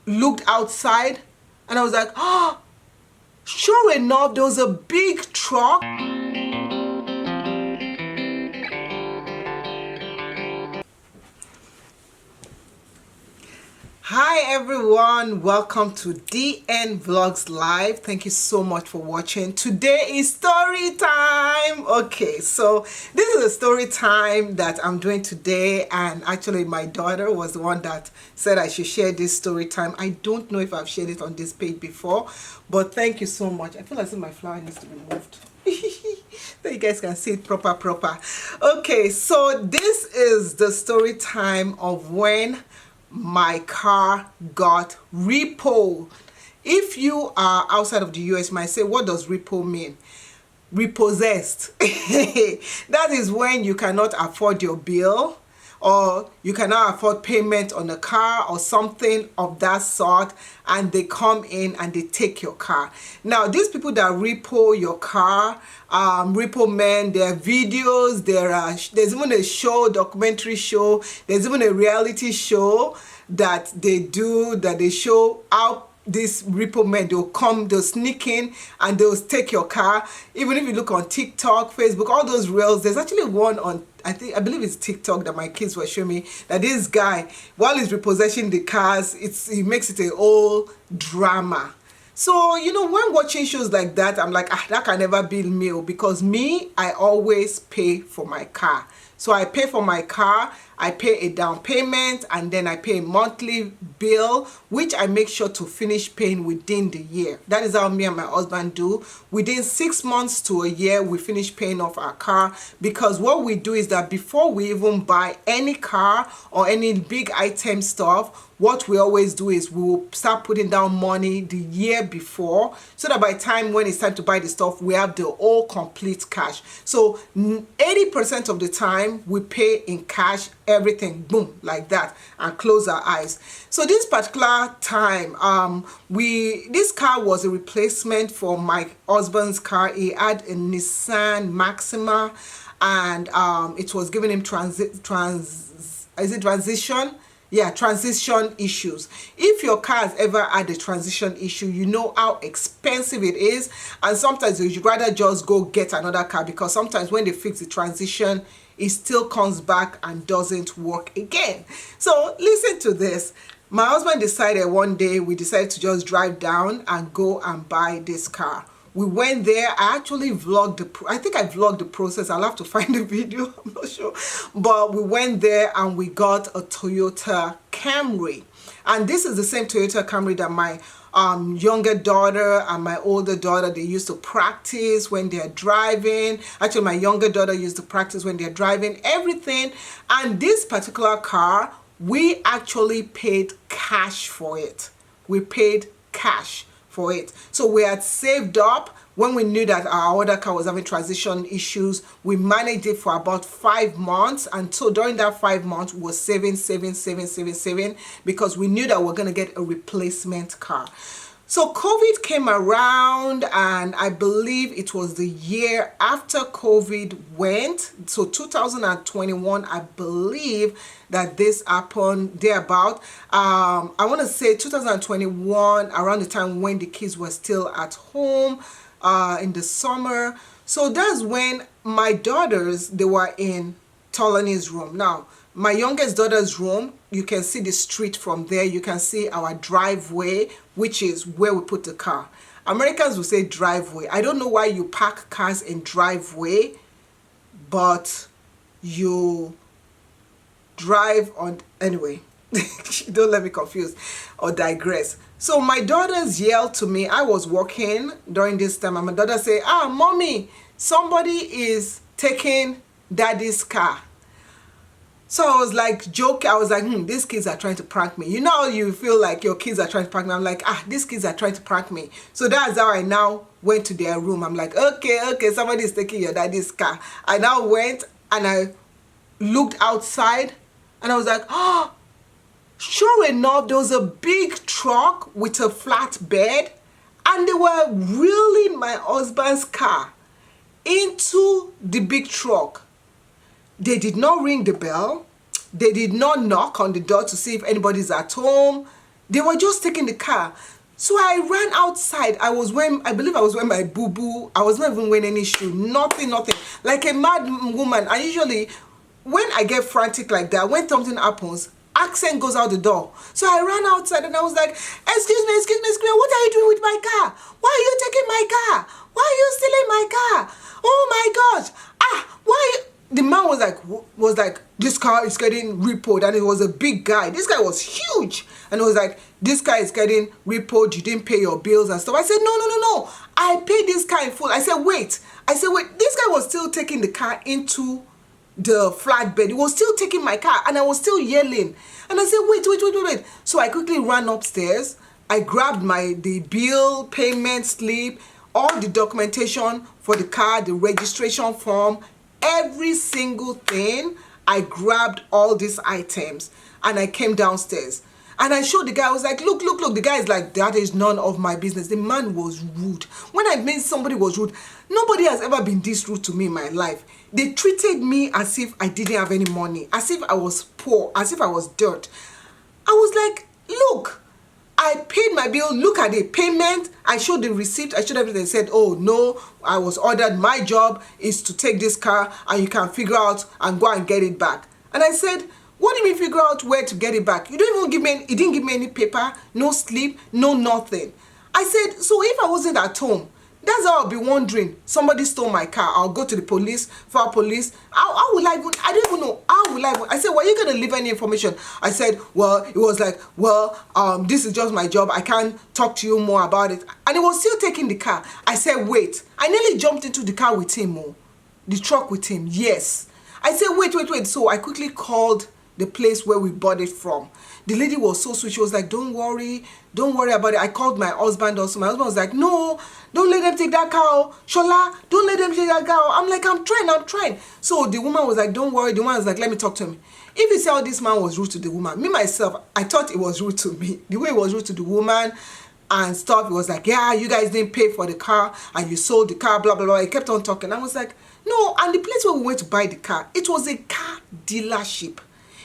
looked outside and I was like, oh, sure enough, there was a big truck. Hi everyone, welcome to DNVlogsLife. Thank you so much for watching. Today is story time. Okay, so this is a story time that I'm doing today, and actually my daughter was the one that said I should share this story time. I don't know if I've shared it on this page before, but thank you so much. I feel as if my flower needs to be moved. So you guys can see it proper. Okay, so this is the story time of when my car got repo. If you are outside of the US, you might say, what does repo mean? Repossessed. That is when you cannot afford your bill, or you cannot afford payment on a car or something of that sort, and they come in and they take your car. Now, these people that repo your car, repo men, there are videos, there's even a show, documentary show, there's even a reality show that they do, that they show how these repo men, they'll sneak in and they'll take your car. Even if you look on TikTok, Facebook, all those reels, there's actually one on, I believe it's TikTok, that my kids were showing me, that this guy, while he's repossessing the cars, he makes it a whole drama. So, you know, when watching shows like that, I'm like, that can never be me, because me, I always pay for my car. So I pay for my car, I pay a down payment, and then I pay a monthly bill, which I make sure to finish paying within the year. That is how me and my husband do. Within 6 months to a year, we finish paying off our car, because what we do is that before we even buy any car or any big item stuff, what we always do is we will start putting down money the year before, so that by the time when it's time to buy the stuff, we have the whole complete cash. So 80% of the time we pay in cash, everything, boom, like that, and close our eyes. So this particular time, this car was a replacement for my husband's car. He had a Nissan Maxima, and it was giving him transition issues. If your car has ever had a transition issue, you know how expensive it is, and sometimes you'd rather just go get another car, because sometimes when they fix the transition, it still comes back and doesn't work again. So listen to this. My husband decided one day, we decided to just drive down and go and buy this car. We went there. I actually vlogged I think I vlogged the process. I'll have to find the video, I'm not sure. But we went there and we got a Toyota Camry. And this is the same Toyota Camry that my younger daughter and my older daughter, they used to practice when they're driving. Actually, my younger daughter used to practice when they're driving, everything. And this particular car, we actually paid cash for it. We paid cash for it. So we had saved up. When we knew that our other car was having transition issues, we managed it for about 5 months. And so during that 5 months, we were saving, because we knew that we we're going to get a replacement car. So COVID came around, and I believe it was the year after COVID went. So 2021, I believe that this happened thereabout. I want to say 2021, around the time when the kids were still at home in the summer. So that's when my daughters, they were in Tolani's room. Now, my youngest daughter's room, you can see the street from there. You can see our driveway, which is where we put the car. Americans will say driveway. I don't know why you park cars in driveway, but you drive on, anyway. Don't let me confuse or digress. So my daughters yelled to me. I was working during this time, and my daughter said, mommy, somebody is taking daddy's car. So I was like joking. I was like, these kids are trying to prank me. You know, you feel like your kids are trying to prank me. I'm like, these kids are trying to prank me. So that's how I now went to their room. I'm like, okay, somebody is taking your daddy's car. I now went and I looked outside, and I was like, sure enough, there was a big truck with a flat bed, and they were wheeling my husband's car into the big truck. They did not ring the bell. They did not knock on the door to see if anybody's at home. They were just taking the car. So I ran outside. I believe I was wearing my boo-boo. I was not even wearing any shoe. Nothing. Like a mad woman. And usually, when I get frantic like that, when something happens, accent goes out the door. So I ran outside and I was like, excuse me, what are you doing with my car? Why are you taking my car? Why are you stealing my car? Oh my gosh. Why? The man was like, this car is getting repoed, and it was a big guy. This guy was huge, and it was like, this car is getting repoed. You didn't pay your bills and stuff. I said, no. I paid this car in full. I said, wait. This guy was still taking the car into the flatbed. He was still taking my car, and I was still yelling. And I said, wait. So I quickly ran upstairs. I grabbed the bill, payment slip, all the documentation for the car, the registration form, every single thing. I grabbed all these items and I came downstairs. And I showed the guy. I was like, look. The guy is like, that is none of my business. The man was rude. When I mean somebody was rude, nobody has ever been this rude to me in my life. They treated me as if I didn't have any money, as if I was poor, as if I was dirt. I was like, look, I paid my bill. Look at the payment. I showed the receipt. I showed everything. They said, oh, no, I was ordered. My job is to take this car and you can figure out and go and get it back. And I said, what do you mean figure out where to get it back? You didn't give me any paper, no slip, no nothing. I said, so if I wasn't at home, that's how I'll be wondering. Somebody stole my car. I'll go to the police, file police. How will I even, I don't even know. How will I even, I said, well, you're going to leave any information? I said, well, it was like, well, this is just my job. I can't talk to you more about it. And he was still taking the car. I said, wait. I nearly jumped into the car with him, the truck with him. Yes. I said, wait. So I quickly called the place where we bought it from. The lady was so sweet. She was like, don't worry about it. I called my husband also. My husband was like, no, don't let them take that car. Shola, don't let them take that car. I'm like, I'm trying. So the woman was like, don't worry. The woman was like, let me talk to him. If you say how this man was rude to the woman, me myself, I thought it was rude to me. The way it was rude to the woman and stuff, it was like, yeah, you guys didn't pay for the car and you sold the car, blah, blah, blah. He kept on talking. I was like, no. And the place where we went to buy the car, it was a car dealership.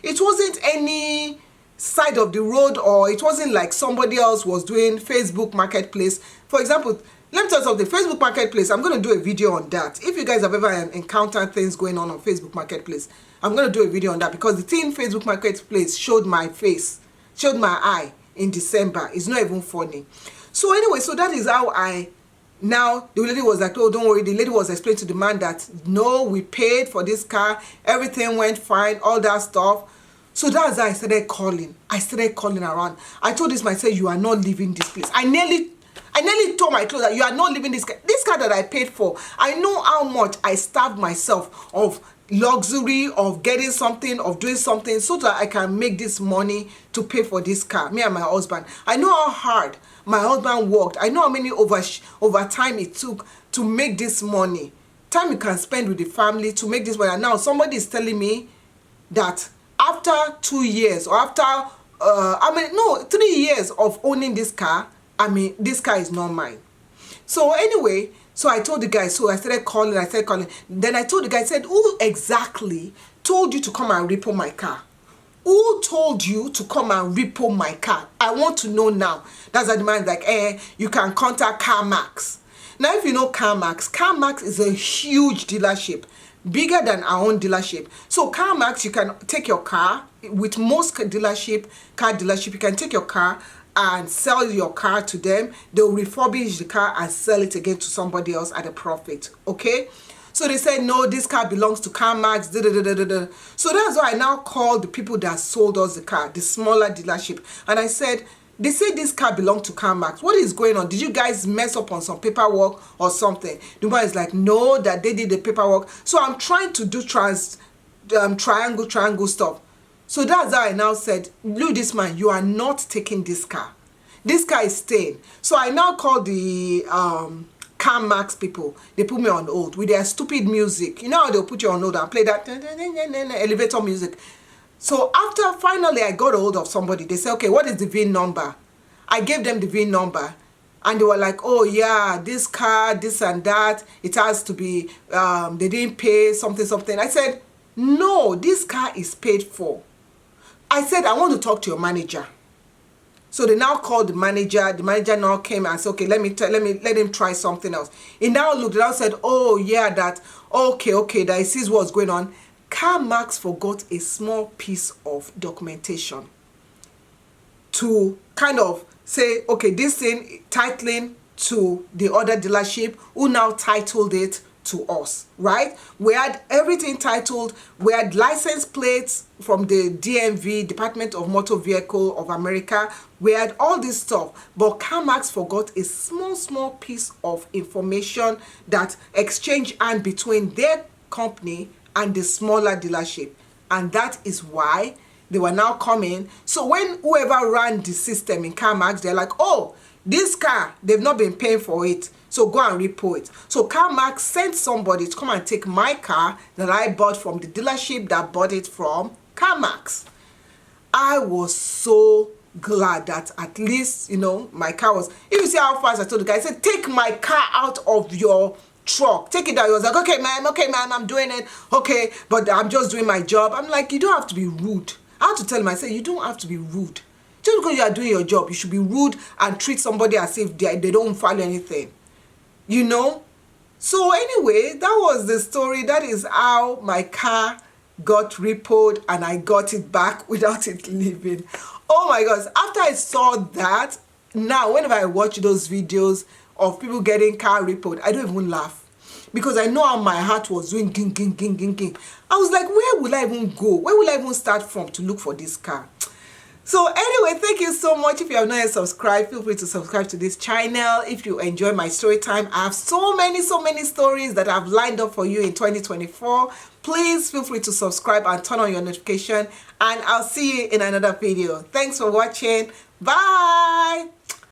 It wasn't any side of the road, or it wasn't like somebody else was doing Facebook Marketplace. For example, let me tell you something. Facebook Marketplace, I'm going to do a video on that. If you guys have ever encountered things going on Facebook Marketplace, I'm going to do a video on that, because the thing Facebook Marketplace showed my face, showed my eye in December. It's not even funny. So anyway, so that is how now the lady was like, oh, don't worry. The lady was explaining to the man that, no, we paid for this car. Everything went fine, all that stuff. So that's how I started calling. I started calling around. I told this man, I said, you are not leaving this place. I nearly tore my clothes that you are not leaving this car. This car that I paid for. I know how much I starved myself of luxury, of getting something, of doing something, so that I can make this money to pay for this car, me and my husband. I know how hard my husband worked. I know how many overtime it took to make this money. Time you can spend with the family to make this money. And now somebody is telling me that after 2 years, or after 3 years of owning this car, this car is not mine. So anyway, so I told the guy, so I started calling. Then I told the guy, I said, who exactly told you to come and repo my car? Who told you to come and repo my car? I want to know now. That's how the man's like, you can contact CarMax. Now, if you know CarMax is a huge dealership, bigger than our own dealership. So CarMax, you can take your car. With most car dealership, you can take your car and sell your car to them. They'll refurbish the car and sell it again to somebody else at a profit. Okay? So they said, no, this car belongs to CarMax. So that's why I now called the people that sold us the car, the smaller dealership. And I said, they say this car belonged to CarMax. What is going on? Did you guys mess up on some paperwork or something? The one is like, no, that they did the paperwork. So I'm trying to do triangle stuff. So that's how I now said, look, this man, you are not taking this car. This car is staying. So I now called the CarMax people. They put me on hold with their stupid music. You know how they'll put you on hold and play that elevator music. So after finally I got a hold of somebody, they said, okay, what is the VIN number? I gave them the VIN number. And they were like, oh yeah, this car, this and that, it has to be, they didn't pay something. I said, no, this car is paid for. I said, I want to talk to your manager. So they now called the manager. The manager now came and said, okay, let him try something else. He now looked and said, oh yeah, that okay, that he sees what's going on. CarMax forgot a small piece of documentation to kind of say, okay, this thing titling to the other dealership who now titled it to us, right? We had everything titled, we had license plates from the DMV, Department of Motor Vehicle of America, we had all this stuff, but CarMax forgot a small piece of information that exchanged hand between their company and the smaller dealership, and that is why they were now coming. So when whoever ran the system in CarMax, they're like, oh, this car, they've not been paying for it, so go and repo it. So CarMax sent somebody to come and take my car that I bought from the dealership that bought it from CarMax. I was so glad that at least, you know, my car was, if you see how fast I told the guy, I said, take my car out of your truck, take it out. He was like, okay ma'am, I'm doing it, okay, but I'm just doing my job. I'm like, you don't have to be rude. I had to tell him, I said, you don't have to be rude. Just because you are doing your job, you should be rude and treat somebody as if they don't value anything, you know. So anyway, that was the story. That is how my car got repoed and I got it back without it leaving. Oh my gosh, after I saw that, now whenever I watch those videos of people getting car repoed, I don't even laugh, because I know how my heart was doing ging. I was like, where will I even go? Where will I even start from to look for this car? So anyway, thank you so much. If you have not yet subscribed, feel free to subscribe to this channel. If you enjoy my story time, I have so many stories that I've lined up for you in 2024. Please feel free to subscribe and turn on your notification, and I'll see you in another video. Thanks for watching. Bye.